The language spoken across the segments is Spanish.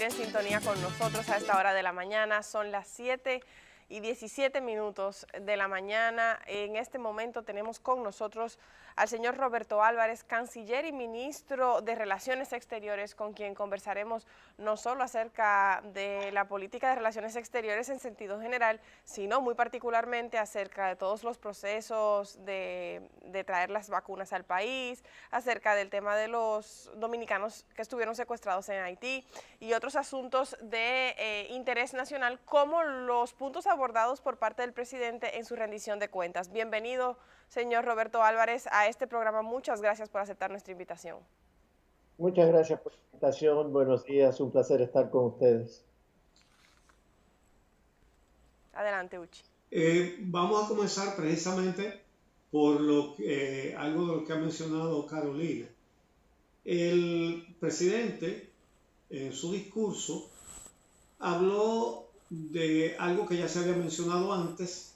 en sintonía con nosotros a esta hora de la mañana. Son las 7:17 de la mañana. En este momento tenemos con nosotros al señor Roberto Álvarez, canciller y ministro de Relaciones Exteriores, con quien conversaremos no solo acerca de la política de relaciones exteriores en sentido general, sino muy particularmente acerca de todos los procesos de traer las vacunas al país, acerca del tema de los dominicanos que estuvieron secuestrados en Haití y otros asuntos de interés nacional, como los puntos abordados por parte del presidente en su rendición de cuentas. Bienvenido, señor Roberto Álvarez, a este programa. Muchas gracias por aceptar nuestra invitación. Muchas gracias por la invitación. Buenos días, un placer estar con ustedes. Adelante, Uchi. Vamos a comenzar precisamente por algo de lo que ha mencionado Carolina. El presidente, en su discurso, habló de algo que ya se había mencionado antes,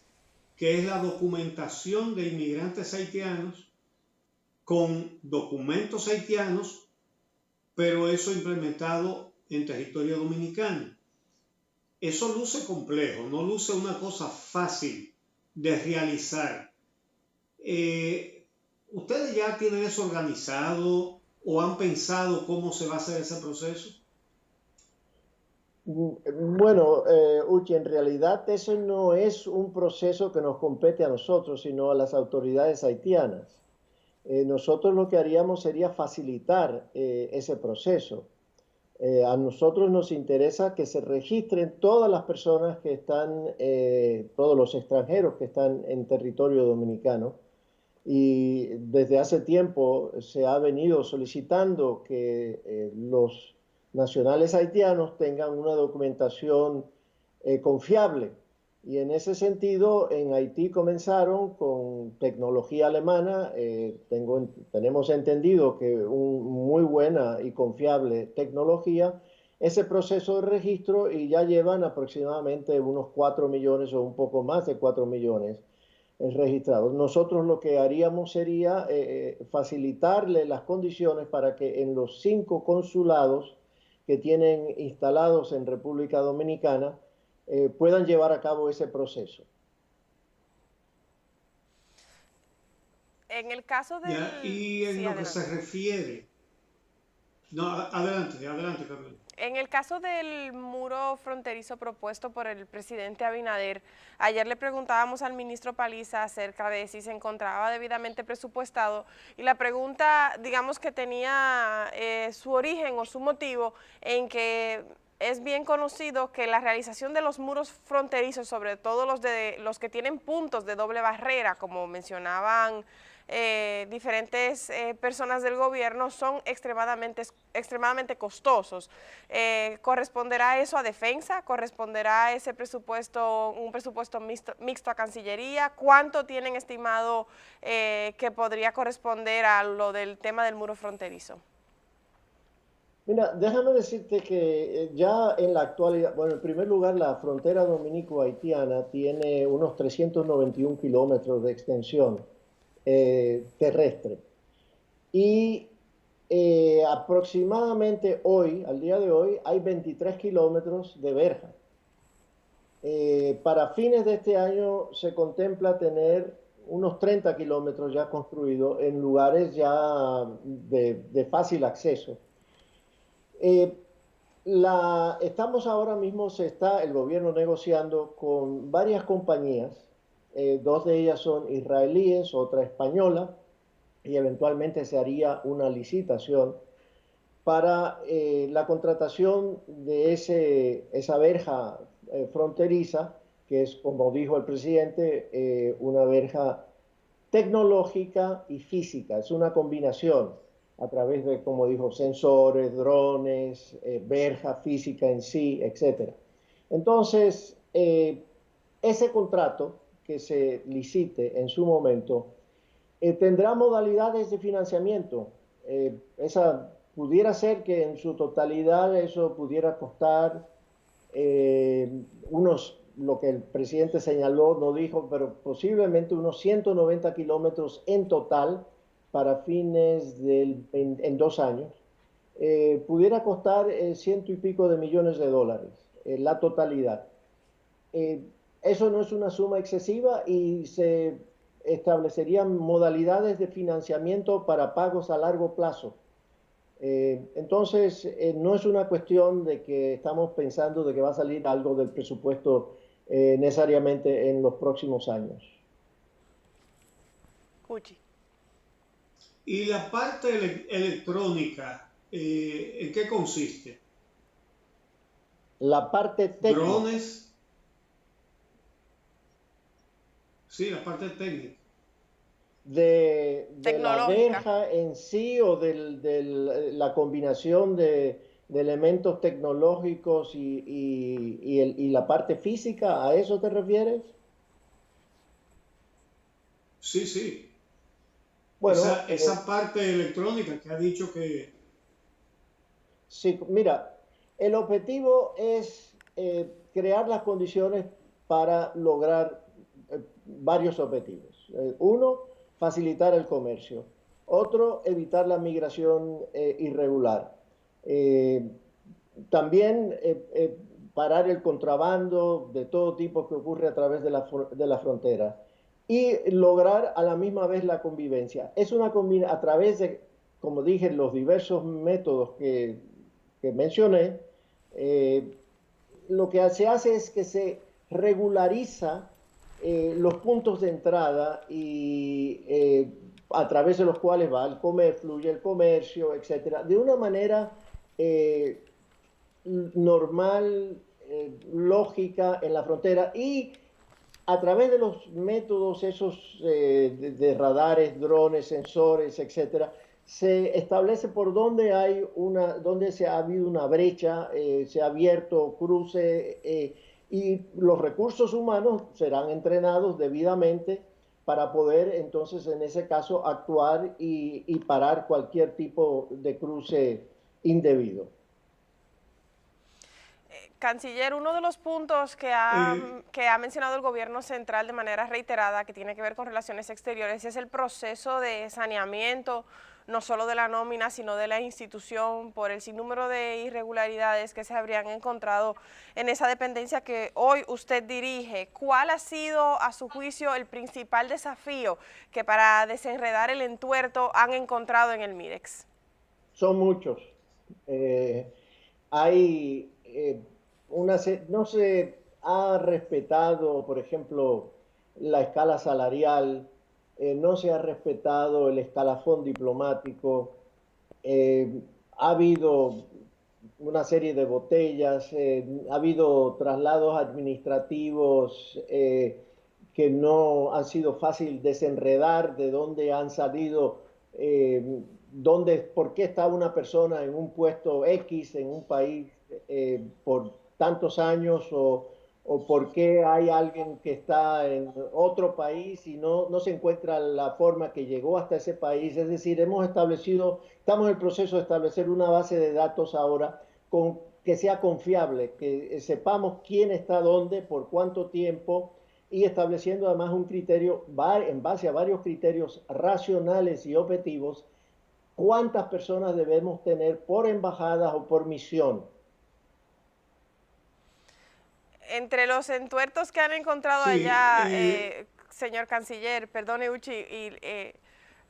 que es la documentación de inmigrantes haitianos con documentos haitianos, pero eso implementado en territorio dominicano. Eso luce complejo, no luce una cosa fácil de realizar. ¿Ustedes ya tienen eso organizado o han pensado cómo se va a hacer ese proceso? Bueno, Uchi, en realidad ese no es un proceso que nos compete a nosotros, sino a las autoridades haitianas. Nosotros lo que haríamos sería facilitar ese proceso. A nosotros nos interesa que se registren todas las personas que están, todos los extranjeros que están en territorio dominicano. Y desde hace tiempo se ha venido solicitando que los nacionales haitianos tengan una documentación confiable. Y en ese sentido, en Haití comenzaron con tecnología alemana. Tenemos entendido que muy buena y confiable tecnología, ese proceso de registro, y ya llevan aproximadamente unos 4 millones o un poco más de 4 millones registrados. Nosotros lo que haríamos sería facilitarle las condiciones para que en los 5 consulados que tienen instalados en República Dominicana puedan llevar a cabo ese proceso. En el caso del... Y en sí, lo adelante. que se refiere... No, adelante, Carmen. En el caso del muro fronterizo propuesto por el presidente Abinader, ayer le preguntábamos al ministro Paliza acerca de si se encontraba debidamente presupuestado, y la pregunta, digamos que tenía su origen o su motivo en que es bien conocido que la realización de los muros fronterizos, sobre todo los que tienen puntos de doble barrera, como mencionaban diferentes personas del gobierno, son extremadamente costosos. ¿Corresponderá eso a defensa? ¿Corresponderá ese presupuesto, un presupuesto mixto a Cancillería? ¿Cuánto tienen estimado que podría corresponder a lo del tema del muro fronterizo? Mira, déjame decirte que ya en la actualidad, bueno, en primer lugar, la frontera dominico-haitiana tiene unos 391 kilómetros de extensión terrestre. Y aproximadamente hoy, al día de hoy, hay 23 kilómetros de verja. Para fines de este año se contempla tener unos 30 kilómetros ya construidos en lugares ya de fácil acceso. Estamos ahora mismo, el gobierno negociando con varias compañías, 2 de ellas son israelíes, otra española, y eventualmente se haría una licitación para la contratación de esa verja fronteriza, que es, como dijo el presidente, una verja tecnológica y física. Es una combinación a través de, como dijo, sensores, drones, verja física en sí, etc. Entonces, ese contrato que se licite en su momento tendrá modalidades de financiamiento. Esa pudiera ser que en su totalidad eso pudiera costar lo que el presidente señaló, no dijo, pero posiblemente unos 190 kilómetros en total para fines en 2 años. pudiera costar ciento y pico de millones de dólares, la totalidad. Eso no es una suma excesiva y se establecerían modalidades de financiamiento para pagos a largo plazo. Entonces, no es una cuestión de que estamos pensando de que va a salir algo del presupuesto necesariamente en los próximos años. Cuchi. Y la parte electrónica, ¿en qué consiste? La parte técnica. Drones. Sí, la parte técnica. De la verja en sí o la combinación de elementos tecnológicos y la parte física, ¿a eso te refieres? Sí, sí. Bueno, esa parte electrónica que ha dicho que... Sí, mira, el objetivo es crear las condiciones para lograr varios objetivos. Uno, facilitar el comercio. Otro, evitar la migración irregular. También parar el contrabando de todo tipo que ocurre a través de la frontera. Y lograr a la misma vez la convivencia. Es una a través de, como dije, los diversos métodos que mencioné, lo que se hace es que se regulariza los puntos de entrada y a través de los cuales va el fluye el comercio, etcétera, de una manera normal, lógica en la frontera y a través de los métodos esos de radares, drones, sensores, etcétera, se establece por dónde dónde se ha habido una brecha, se ha abierto cruce y los recursos humanos serán entrenados debidamente para poder entonces en ese caso actuar y parar cualquier tipo de cruce indebido. Canciller, uno de los puntos que ha mencionado el gobierno central de manera reiterada, que tiene que ver con relaciones exteriores, es el proceso de saneamiento, no solo de la nómina, sino de la institución, por el sinnúmero de irregularidades que se habrían encontrado en esa dependencia que hoy usted dirige. ¿Cuál ha sido, a su juicio, el principal desafío que para desenredar el entuerto han encontrado en el MIDEX? Son muchos. Hay... no se ha respetado, por ejemplo, la escala salarial, no se ha respetado el escalafón diplomático, ha habido una serie de botellas, ha habido traslados administrativos que no han sido fácil desenredar de dónde han salido, por qué está una persona en un puesto X en un país por tantos años o por qué hay alguien que está en otro país y no se encuentra la forma que llegó hasta ese país. Es decir, estamos en el proceso de establecer una base de datos ahora que sea confiable, que sepamos quién está dónde, por cuánto tiempo y estableciendo además un criterio en base a varios criterios racionales y objetivos, cuántas personas debemos tener por embajadas o por misión. Entre los entuertos que han encontrado allá, señor canciller, perdone Uchi, y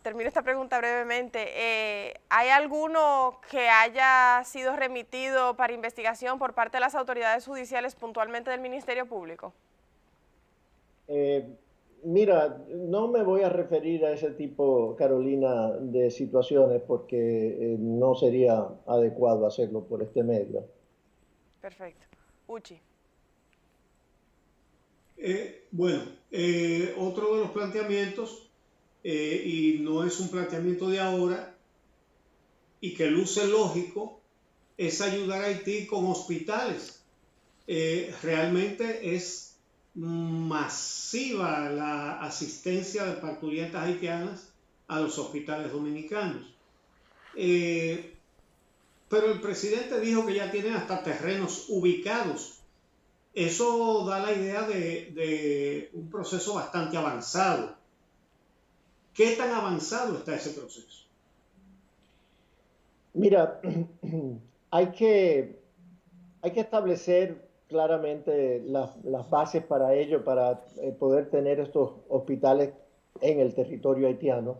termino esta pregunta brevemente, ¿hay alguno que haya sido remitido para investigación por parte de las autoridades judiciales, puntualmente del Ministerio Público? Mira, no me voy a referir a ese tipo, Carolina, de situaciones porque no sería adecuado hacerlo por este medio. Perfecto. Uchi. Bueno, otro de los planteamientos, y no es un planteamiento de ahora, y que luce lógico, es ayudar a Haití con hospitales. Realmente es masiva la asistencia de parturientas haitianas a los hospitales dominicanos. Pero el presidente dijo que ya tienen hasta terrenos ubicados. Eso da la idea de un proceso bastante avanzado. ¿Qué tan avanzado está ese proceso? Mira, hay que, hay que establecer claramente las bases para ello, para poder tener estos hospitales en el territorio haitiano.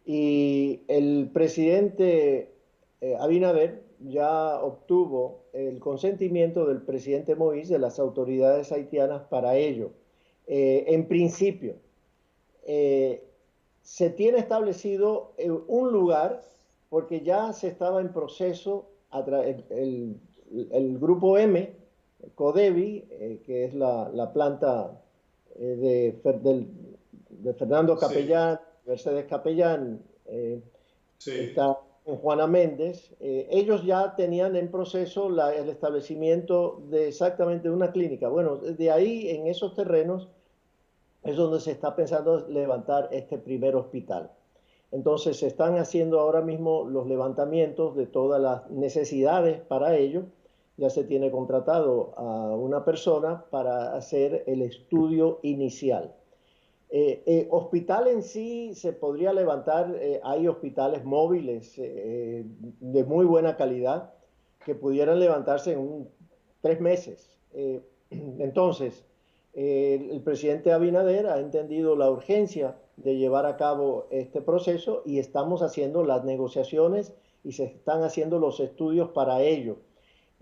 Y el presidente Abinader ya obtuvo el consentimiento del presidente Moïse, de las autoridades haitianas, para ello. En principio, eh, se tiene establecido un lugar porque ya se estaba en proceso el grupo M, Codevi, que es la planta de Fernando Sí, Capellán, Mercedes Capellán, sí, está en Juana Méndez. Ellos ya tenían en proceso el establecimiento de exactamente una clínica. Bueno, de ahí en esos terrenos es donde se está pensando levantar este primer hospital. Entonces se están haciendo ahora mismo los levantamientos de todas las necesidades para ello. Ya se tiene contratado a una persona para hacer el estudio inicial. Hospital en sí se podría levantar, hay hospitales móviles de muy buena calidad que pudieran levantarse en 3 meses. Entonces, el presidente Abinader ha entendido la urgencia de llevar a cabo este proceso y estamos haciendo las negociaciones y se están haciendo los estudios para ello.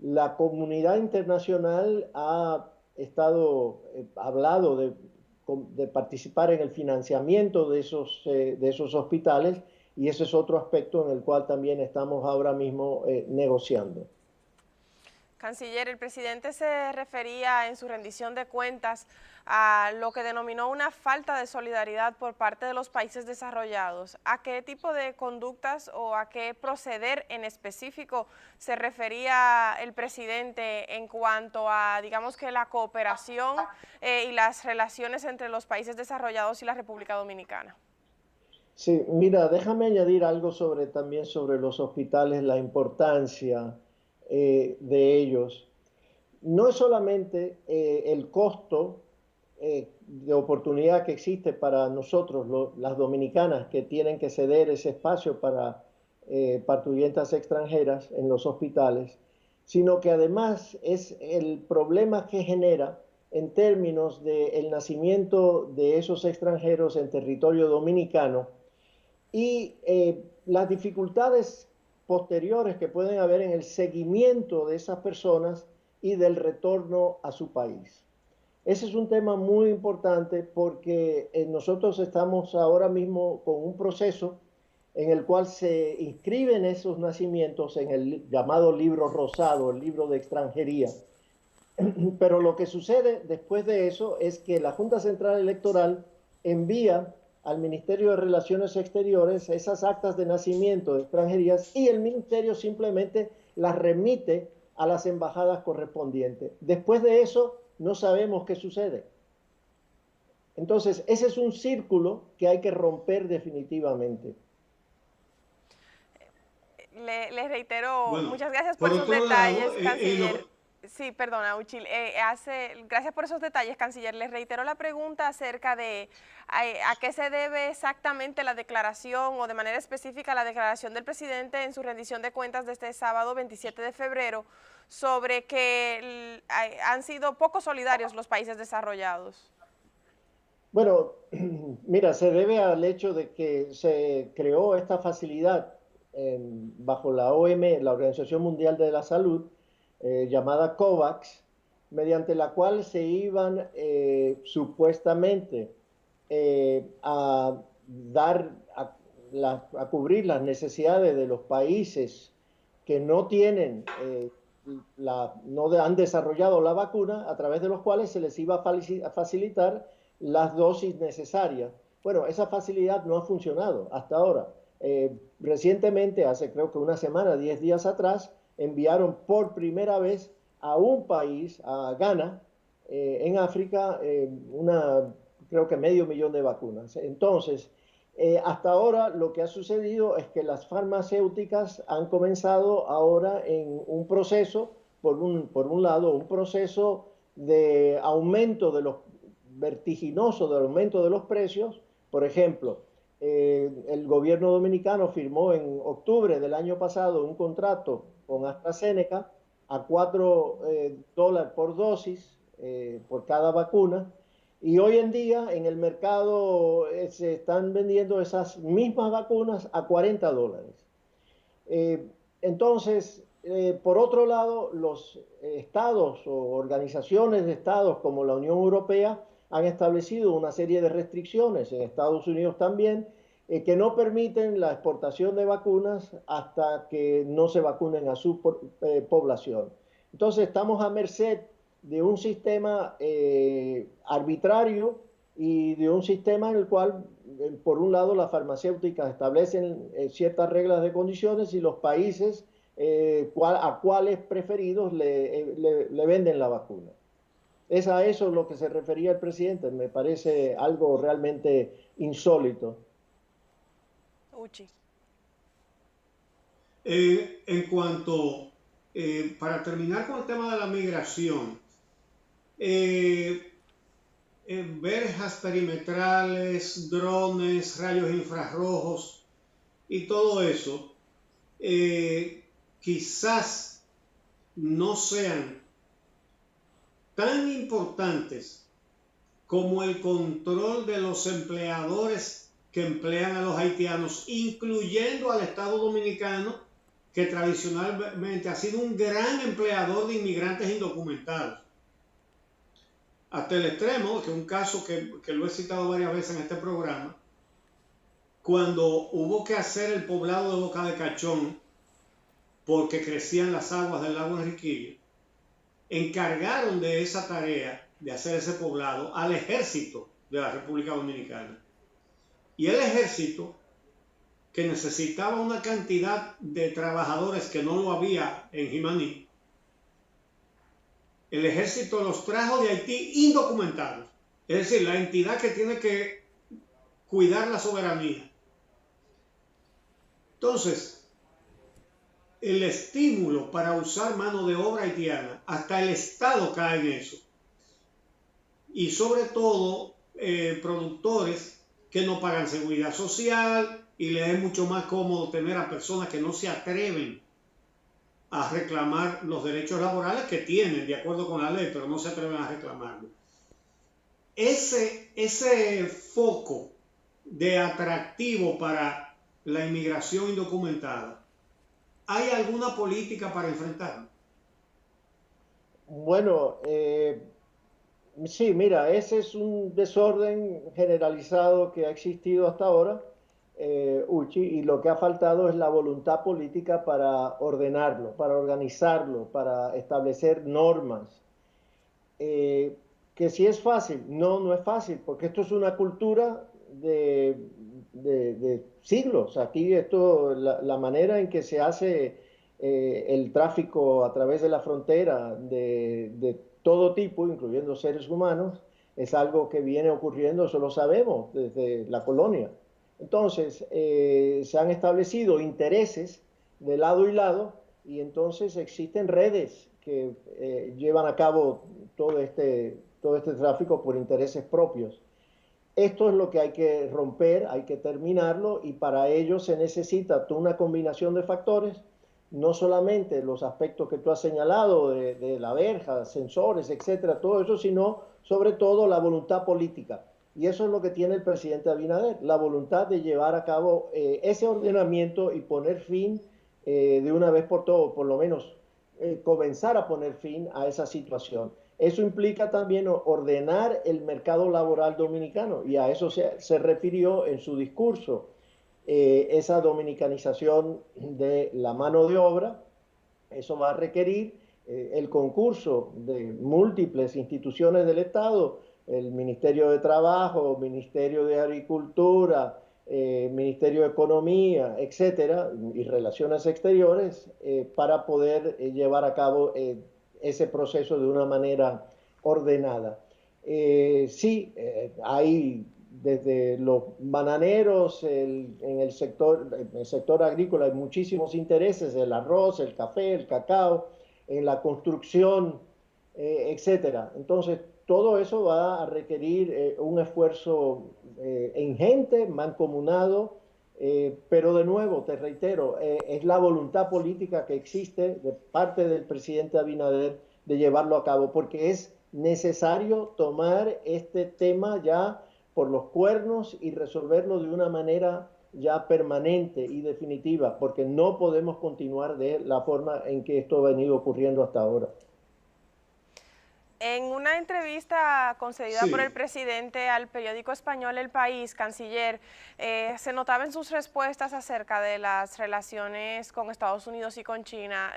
La comunidad internacional ha estado hablado de participar en el financiamiento de esos hospitales y ese es otro aspecto en el cual también estamos ahora mismo negociando. Canciller, el presidente se refería en su rendición de cuentas a lo que denominó una falta de solidaridad por parte de los países desarrollados. ¿A qué tipo de conductas o a qué proceder en específico se refería el presidente en cuanto a, digamos que la cooperación y las relaciones entre los países desarrollados y la República Dominicana? Sí, mira, déjame añadir algo también sobre los hospitales, la importancia de ellos. No es solamente el costo de oportunidad que existe para nosotros, las dominicanas, que tienen que ceder ese espacio para parturientas extranjeras en los hospitales, sino que además es el problema que genera en términos del nacimiento de esos extranjeros en territorio dominicano y las dificultades posteriores que pueden haber en el seguimiento de esas personas y del retorno a su país. Ese es un tema muy importante porque nosotros estamos ahora mismo con un proceso en el cual se inscriben esos nacimientos en el llamado libro rosado, el libro de extranjería. Pero lo que sucede después de eso es que la Junta Central Electoral envía al Ministerio de Relaciones Exteriores esas actas de nacimiento de extranjerías y el ministerio simplemente las remite a las embajadas correspondientes. Después de eso, no sabemos qué sucede. Entonces, ese es un círculo que hay que romper definitivamente. Le reitero, bueno, muchas gracias por por esos otro lado, detalles, canciller. Sí, perdona, Uchil. Gracias por esos detalles, canciller. Les reitero la pregunta acerca de a qué se debe exactamente la declaración o de manera específica la declaración del presidente en su rendición de cuentas de este sábado 27 de febrero sobre que han sido poco solidarios los países desarrollados. Bueno, mira, se debe al hecho de que se creó esta facilidad bajo la OMS, la Organización Mundial de la Salud, llamada COVAX, mediante la cual se iban supuestamente a dar, a cubrir las necesidades de los países que no tienen, no han desarrollado la vacuna, a través de los cuales se les iba a facilitar las dosis necesarias. Bueno, esa facilidad no ha funcionado hasta ahora. Recientemente, hace creo que una semana, 10 días atrás, enviaron por primera vez a un país, a Ghana, en África, creo que 500.000 de vacunas. Entonces, hasta ahora lo que ha sucedido es que las farmacéuticas han comenzado ahora en un proceso, por un lado, un proceso de aumento de los vertiginoso del aumento de los precios. Por ejemplo, el gobierno dominicano firmó en octubre del año pasado un contrato con AstraZeneca a $4 por dosis por cada vacuna. Y hoy en día en el mercado se están vendiendo esas mismas vacunas a $40. Entonces, por otro lado, los estados o organizaciones de estados como la Unión Europea han establecido una serie de restricciones, en Estados Unidos también, que no permiten la exportación de vacunas hasta que no se vacunen a su población. Entonces, estamos a merced de un sistema arbitrario y de un sistema en el cual, por un lado, las farmacéuticas establecen ciertas reglas de condiciones y los países a cuáles preferidos le venden la vacuna. Es a eso lo que se refería el presidente. Me parece algo realmente insólito. Uchi. En cuanto, para terminar con el tema de la migración, verjas perimetrales, drones, rayos infrarrojos y todo eso, quizás no sean tan importantes como el control de los empleadores que emplean a los haitianos, incluyendo al Estado Dominicano, que tradicionalmente ha sido un gran empleador de inmigrantes indocumentados. Hasta el extremo, que es un caso que lo he citado varias veces en este programa, cuando hubo que hacer el poblado de Boca de Cachón, porque crecían las aguas del lago Enriquillo, encargaron de esa tarea de hacer ese poblado al ejército de la República Dominicana. Y el ejército, que necesitaba una cantidad de trabajadores que no lo había en Jimaní, el ejército los trajo de Haití indocumentados. Es decir, la entidad que tiene que cuidar la soberanía. Entonces, el estímulo para usar mano de obra haitiana, hasta el Estado cae en eso. Y sobre todo, productores que no pagan seguridad social y les es mucho más cómodo tener a personas que no se atreven a reclamar los derechos laborales que tienen de acuerdo con la ley, pero no se atreven a reclamarlo. Ese foco de atractivo para la inmigración indocumentada, ¿hay alguna política para enfrentarlo? Bueno, sí, mira, ese es un desorden generalizado que ha existido hasta ahora, Uchi, y lo que ha faltado es la voluntad política para ordenarlo, para organizarlo, para establecer normas. Que si es fácil, no es fácil, porque esto es una cultura de siglos. Aquí la manera en que se hace el tráfico a través de la frontera de todo tipo, incluyendo seres humanos, es algo que viene ocurriendo, eso lo sabemos desde la colonia. Entonces, se han establecido intereses de lado y lado y entonces existen redes que llevan a cabo todo este tráfico por intereses propios. Esto es lo que hay que romper, hay que terminarlo y para ello se necesita una combinación de factores, no solamente los aspectos que tú has señalado de la verja, sensores, etcétera, todo eso, sino sobre todo la voluntad política. Y eso es lo que tiene el presidente Abinader, la voluntad de llevar a cabo ese ordenamiento y poner fin de una vez por todo, por lo menos comenzar a poner fin a esa situación. Eso implica también ordenar el mercado laboral dominicano y a eso se refirió en su discurso. Esa dominicanización de la mano de obra, eso va a requerir el concurso de múltiples instituciones del Estado, el Ministerio de Trabajo, Ministerio de Agricultura, Ministerio de Economía, etcétera, y Relaciones Exteriores, para poder llevar a cabo ese proceso de una manera ordenada. Sí, hay desde los bananeros, en el sector agrícola hay muchísimos intereses, el arroz, el café, el cacao, en la construcción, etcétera. Entonces, todo eso va a requerir un esfuerzo ingente, mancomunado, pero de nuevo, te reitero, es la voluntad política que existe de parte del presidente Abinader de llevarlo a cabo, porque es necesario tomar este tema ya por los cuernos y resolverlo de una manera ya permanente y definitiva, porque no podemos continuar de la forma en que esto ha venido ocurriendo hasta ahora. En una entrevista concedida por el Sí, presidente al periódico español El País, canciller, se notaba en sus respuestas acerca de las relaciones con Estados Unidos y con China,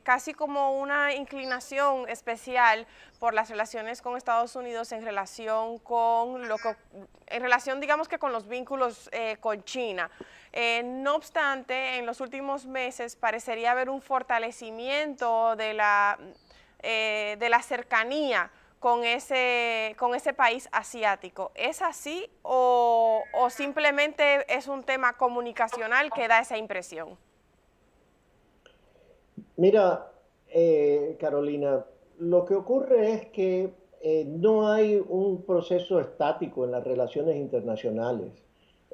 casi como una inclinación especial por las relaciones con Estados Unidos en relación con digamos que con los vínculos con China. No obstante, en los últimos meses parecería haber un fortalecimiento de la cercanía con ese país asiático. ¿Es así o simplemente es un tema comunicacional que da esa impresión? Mira, Carolina, lo que ocurre es que no hay un proceso estático en las relaciones internacionales.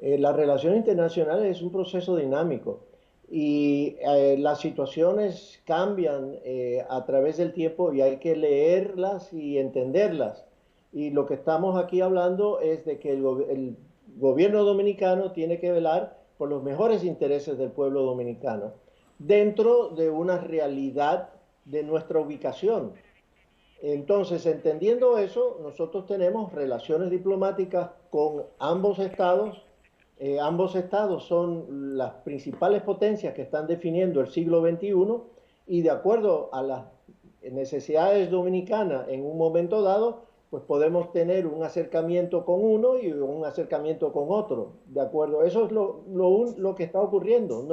Las relaciones internacionales es un proceso dinámico y las situaciones cambian a través del tiempo y hay que leerlas y entenderlas. Y lo que estamos aquí hablando es de que el gobierno dominicano tiene que velar por los mejores intereses del pueblo dominicano dentro de una realidad de nuestra ubicación. Entonces, entendiendo eso, nosotros tenemos relaciones diplomáticas con ambos estados. Ambos estados son las principales potencias que están definiendo el siglo XXI y de acuerdo a las necesidades dominicanas en un momento dado, pues podemos tener un acercamiento con uno y un acercamiento con otro. De acuerdo, eso es lo que está ocurriendo.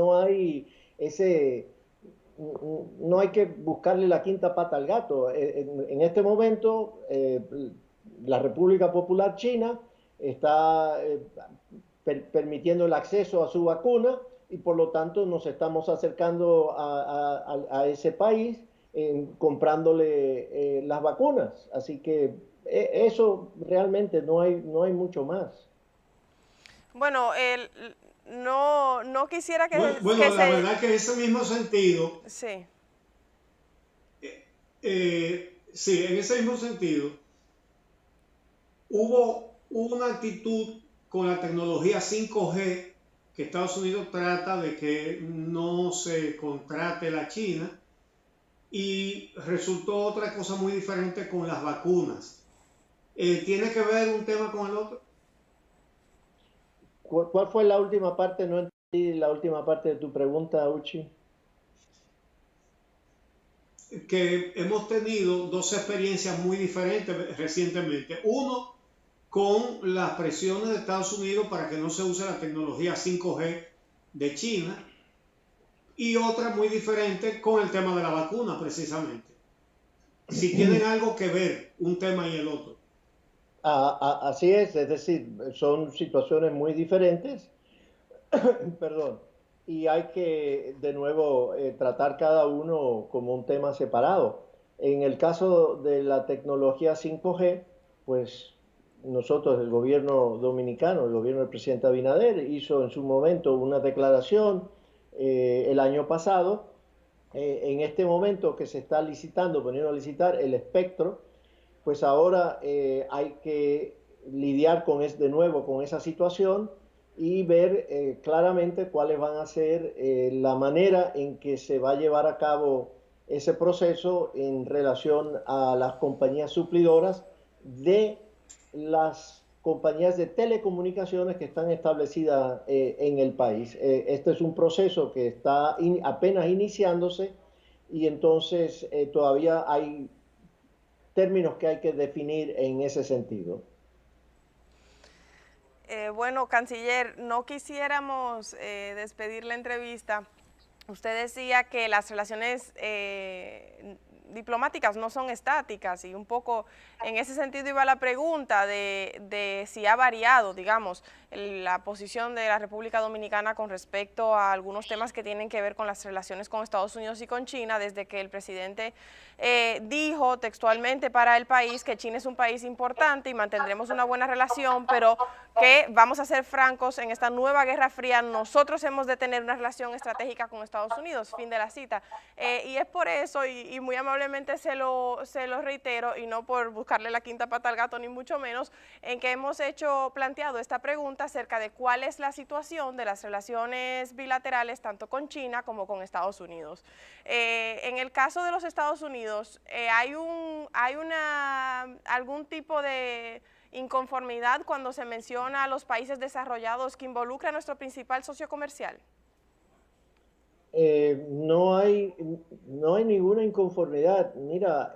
Ese, no hay que buscarle la quinta pata al gato. En este momento, la República Popular China está permitiendo el acceso a su vacuna y por lo tanto nos estamos acercando a ese país comprándole las vacunas. Así que eso realmente no hay mucho más. Bueno, no quisiera que bueno, la se... verdad que en ese mismo sentido, Sí. sí, en ese mismo sentido, hubo una actitud con la tecnología 5G que Estados Unidos trata de que no se contrate la China y resultó otra cosa muy diferente con las vacunas. ¿Tiene que ver un tema con el otro? ¿Cuál fue la última parte? No entendí la última parte de tu pregunta, Uchi. Que hemos tenido dos experiencias muy diferentes recientemente. Uno, con las presiones de Estados Unidos para que no se use la tecnología 5G de China, y otra muy diferente con el tema de la vacuna, precisamente. Si tienen algo que ver un tema y el otro. Así es decir, son situaciones muy diferentes, perdón, y hay que de nuevo tratar cada uno como un tema separado. En el caso de la tecnología 5G, pues nosotros, el gobierno dominicano, el gobierno del presidente Abinader, hizo en su momento una declaración el año pasado. En este momento que se está licitando, poniendo a licitar el espectro, pues ahora hay que lidiar de nuevo con esa situación y ver claramente cuáles van a ser la manera en que se va a llevar a cabo ese proceso en relación a las compañías suplidoras de las compañías de telecomunicaciones que están establecidas en el país. Este es un proceso que está apenas iniciándose y entonces todavía hay términos que hay que definir en ese sentido. Bueno, canciller, no quisiéramos despedir la entrevista. Usted decía que las relaciones diplomáticas no son estáticas y un poco en ese sentido iba la pregunta de si ha variado, digamos, la posición de la República Dominicana con respecto a algunos temas que tienen que ver con las relaciones con Estados Unidos y con China, desde que el presidente dijo textualmente para el país que China es un país importante y mantendremos una buena relación, pero que vamos a ser francos, en esta nueva Guerra Fría nosotros hemos de tener una relación estratégica con Estados Unidos, fin de la cita. Y es por eso, y muy amablemente se lo reitero, y no por buscarle la quinta pata al gato, ni mucho menos, en que hemos planteado esta pregunta acerca de cuál es la situación de las relaciones bilaterales tanto con China como con Estados Unidos. En el caso de los Estados Unidos, ¿hay algún tipo de inconformidad cuando se menciona a los países desarrollados que involucra a nuestro principal socio comercial? No hay ninguna inconformidad. Mira,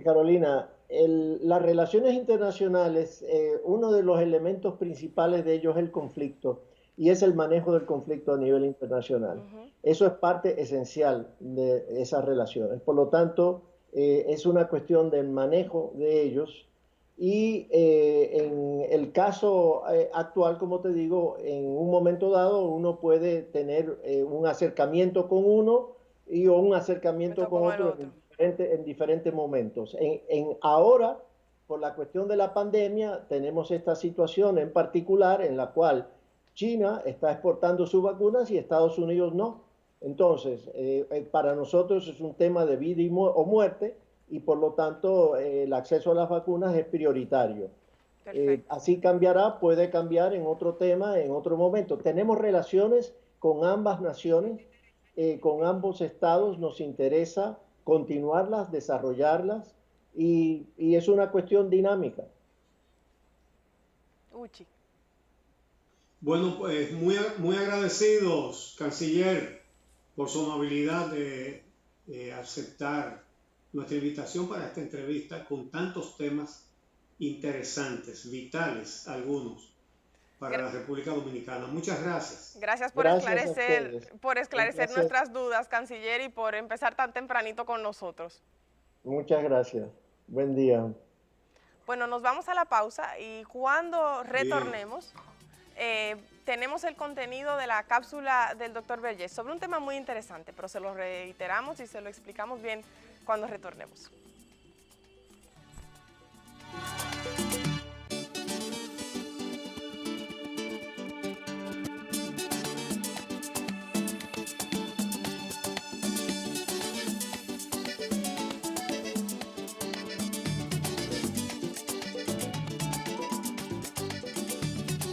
Carolina, las relaciones internacionales, uno de los elementos principales de ellos es el conflicto y es el manejo del conflicto a nivel internacional. Eso es parte esencial de esas relaciones. Por lo tanto, es una cuestión del manejo de ellos. Y en el caso actual, como te digo, en un momento dado uno puede tener un acercamiento con uno o un acercamiento con otro en diferentes momentos. Ahora, por la cuestión de la pandemia, tenemos esta situación en particular en la cual China está exportando sus vacunas y Estados Unidos no. Entonces, para nosotros es un tema de vida o muerte, y por lo tanto el acceso a las vacunas es prioritario. Así cambiará, puede cambiar en otro tema, en otro momento. Tenemos relaciones con ambas naciones, con ambos estados, nos interesa continuarlas, desarrollarlas, y es una cuestión dinámica. Uchi. Bueno, pues muy agradecidos, canciller, por su amabilidad de aceptar nuestra invitación para esta entrevista con tantos temas interesantes, vitales algunos, para la República Dominicana. Muchas gracias. Gracias por esclarecer nuestras dudas, canciller, y por empezar tan tempranito con nosotros. Muchas gracias. Buen día. Bueno, nos vamos a la pausa y cuando retornemos, tenemos el contenido de la cápsula del Dr. Vergés sobre un tema muy interesante, pero se lo reiteramos y se lo explicamos bien cuando retornemos.